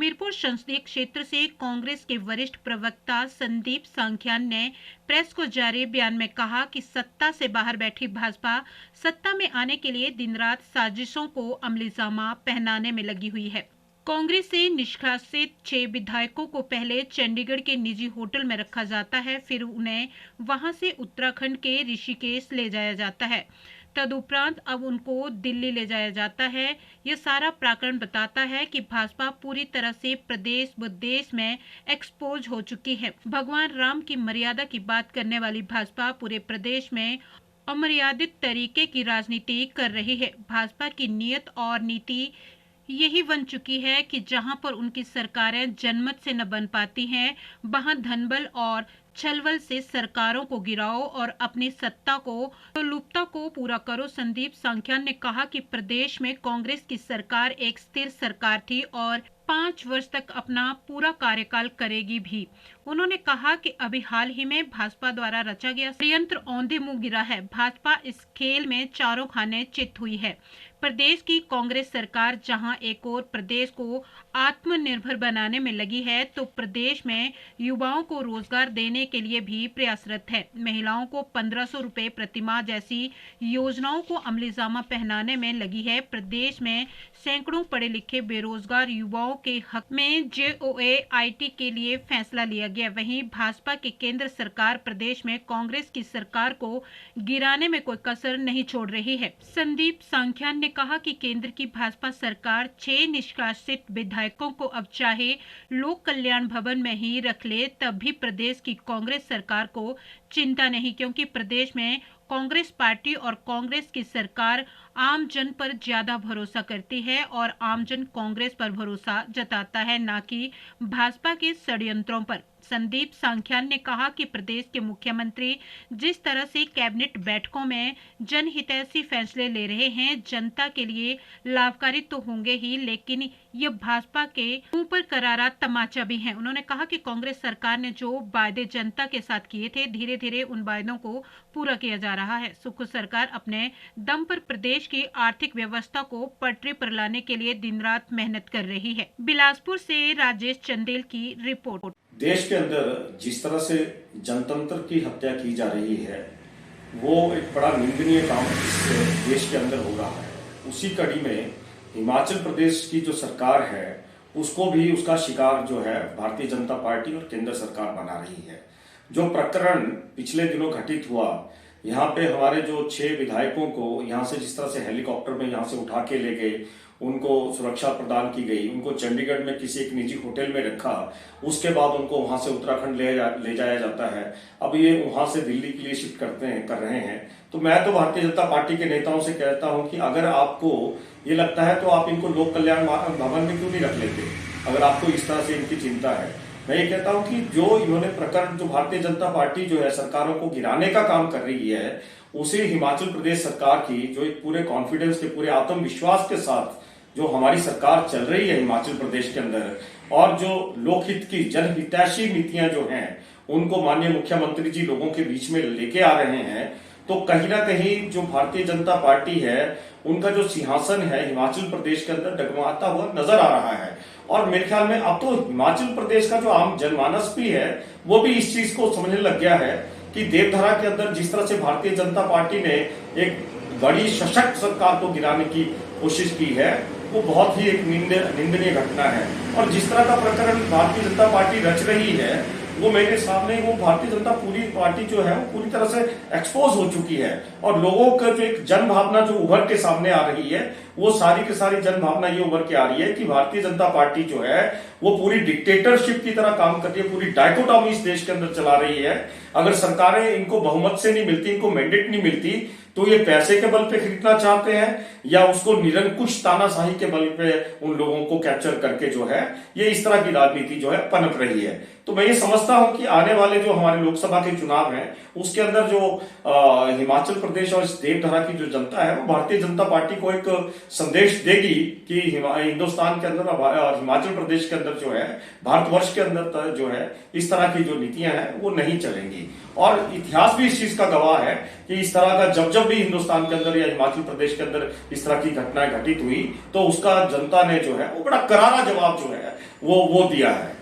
हमीरपुर संसदीय क्षेत्र से कांग्रेस के वरिष्ठ प्रवक्ता संदीप सांख्यान ने प्रेस को जारी बयान में कहा कि सत्ता से बाहर बैठी भाजपा सत्ता में आने के लिए दिन रात साजिशों को अमलीजामा पहनाने में लगी हुई है। कांग्रेस से निष्कासित 6 विधायकों को पहले चंडीगढ़ के निजी होटल में रखा जाता है, फिर उन्हें वहां से उत्तराखंड के ऋषिकेश ले जाया जाता है। तदुपरांत अब उनको दिल्ली ले जाया जाता है। यह सारा प्रकरण बताता है कि भाजपा पूरी तरह से प्रदेश व देश में एक्सपोज हो चुकी है। भगवान राम की मर्यादा की बात करने वाली भाजपा पूरे प्रदेश में अमर्यादित तरीके की राजनीति कर रही है। भाजपा की नीयत और नीति यही बन चुकी है कि जहां पर उनकी सरकारें जनमत से न बन पाती हैं, वहां धनबल और छलबल से सरकारों को गिराओ और अपनी सत्ता को लुप्तता को पूरा करो। संदीप सांख्यान ने कहा कि प्रदेश में कांग्रेस की सरकार एक स्थिर सरकार थी और 5 वर्ष तक अपना पूरा कार्यकाल करेगी भी। उन्होंने कहा कि अभी हाल ही में भाजपा द्वारा रचा गया षड्यंत्र औंधे मुंह गिरा है। भाजपा इस खेल में चारों खाने चित हुई है। प्रदेश की कांग्रेस सरकार जहां एक और प्रदेश को आत्मनिर्भर बनाने में लगी है, तो प्रदेश में युवाओं को रोजगार देने के लिए भी प्रयासरत है। महिलाओं को 1500 रुपए प्रतिमाह जैसी योजनाओं को अमलीजामा पहनाने में लगी है। प्रदेश में सैकड़ों पढ़े लिखे बेरोजगार युवाओं के हक में JOAIT के लिए फैसला लिया गया। वहीं भाजपा की केंद्र सरकार प्रदेश में कांग्रेस की सरकार को गिराने में कोई कसर नहीं छोड़ रही है। संदीप सांख्यान ने कहा कि केंद्र की भाजपा सरकार 6 निष्कासित विधायकों को अब चाहे लोक कल्याण भवन में ही रख ले, तब भी प्रदेश की कांग्रेस सरकार को चिंता नहीं, क्योंकि प्रदेश में कांग्रेस पार्टी और कांग्रेस की सरकार आम जन पर ज्यादा भरोसा करती है और आम जन कांग्रेस पर भरोसा जताता है, ना कि भाजपा के षड्यंत्रों पर। संदीप सांख्यान ने कहा कि प्रदेश के मुख्यमंत्री जिस तरह से कैबिनेट बैठकों में जनहितैषी फैसले ले रहे हैं, जनता के लिए लाभकारी तो होंगे ही, लेकिन ये भाजपा के मुंह पर करारा तमाचा भी है। उन्होंने कहा कि कांग्रेस सरकार ने जो वायदे जनता के साथ किए थे, धीरे धीरे उन वायदों को पूरा किया जा रहा है। सुख सरकार अपने दम पर प्रदेश की आर्थिक व्यवस्था को पटरी पर लाने के लिए दिन रात मेहनत कर रही है। बिलासपुर से राजेश चंदेल की रिपोर्ट। देश के अंदर जिस तरह से जनतंत्र की हत्या की जा रही है, वो एक बड़ा निंदनीय काम इस देश के अंदर हो रहा है। उसी कड़ी में हिमाचल प्रदेश की जो सरकार है, उसको भी उसका शिकार जो है भारतीय जनता पार्टी और केंद्र सरकार बना रही है। जो प्रकरण पिछले दिनों घटित हुआ, यहाँ पे हमारे जो 6 विधायकों को यहाँ से जिस तरह से हेलीकॉप्टर में यहाँ से उठा के ले गए, उनको सुरक्षा प्रदान की गई, उनको चंडीगढ़ में किसी एक निजी होटल में रखा, उसके बाद उनको वहां से उत्तराखंड ले जाया जाता है। अब ये वहां से दिल्ली के लिए शिफ्ट कर रहे हैं। तो मैं तो भारतीय जनता पार्टी के नेताओं से कहता हूं कि अगर आपको ये लगता है तो आप इनको लोक कल्याण भवन में क्यों नहीं रख लेते, अगर आपको इस तरह से इनकी चिंता है। मैं ये कहता हूं कि जो इन्होंने प्रकरण, जो भारतीय जनता पार्टी जो है सरकारों को गिराने का काम कर रही है, उसे हिमाचल प्रदेश सरकार की जो एक पूरे कॉन्फिडेंस के, पूरे आत्मविश्वास के साथ जो हमारी सरकार चल रही है हिमाचल प्रदेश के अंदर, और जो लोकहित की जनहितैषी नीतियां जो हैं उनको माननीय मुख्यमंत्री जी लोगों के बीच में लेके आ रहे हैं, तो कहीं ना कहीं जो भारतीय जनता पार्टी है, उनका जो सिंहासन है हिमाचल प्रदेश के अंदर डगमगाता हुआ नजर आ रहा है। और मेरे ख्याल में अब तो हिमाचल प्रदेश का जो आम जनमानस भी है, वो भी इस चीज को समझने लग गया है कि देवधरा के अंदर जिस तरह से भारतीय जनता पार्टी ने एक बड़ी सशक्त सरकार को गिराने की कोशिश की है, वो बहुत ही एक निंदनीय घटना है। और जिस तरह का प्रकरण भारतीय जनता पार्टी रच रही है, वो मेरे सामने, वो भारतीय जनता पूरी पार्टी जो है वो पूरी तरह से एक्सपोज हो चुकी है। और लोगों का जो एक जन भावना जो उभर के सामने आ रही है, वो सारी की सारी जन भावना ये उभर के आ रही है कि भारतीय जनता पार्टी जो है वो पूरी डिक्टेटरशिप की तरह काम करती है, पूरी डायकोटॉमी इस देश के अंदर चला रही है। अगर सरकारें इनको बहुमत से नहीं मिलती, इनको मैंडेट नहीं मिलती, तो ये पैसे के बल पे खरीदना चाहते हैं या उसको निरंकुश तानाशाही के बल पे उन लोगों को कैप्चर करके जो है ये इस तरह की राजनीति जो है पनप रही है। तो मैं ये समझता हूं कि आने वाले जो हमारे लोकसभा के चुनाव हैं, उसके अंदर जो हिमाचल प्रदेश और इस देवधरा की जो जनता है, वो भारतीय जनता पार्टी को एक संदेश देगी कि हिंदुस्तान के अंदर और हिमाचल प्रदेश के अंदर जो है, भारतवर्ष के अंदर जो है, इस तरह की जो नीतियां हैं वो नहीं चलेंगी। और इतिहास भी इस चीज का गवाह है कि इस तरह का जब भी हिंदुस्तान के अंदर या हिमाचल प्रदेश के अंदर इस तरह की घटनाएं घटित हुई तो उसका जनता ने जो है वो बड़ा करारा जवाब जो है वो दिया है।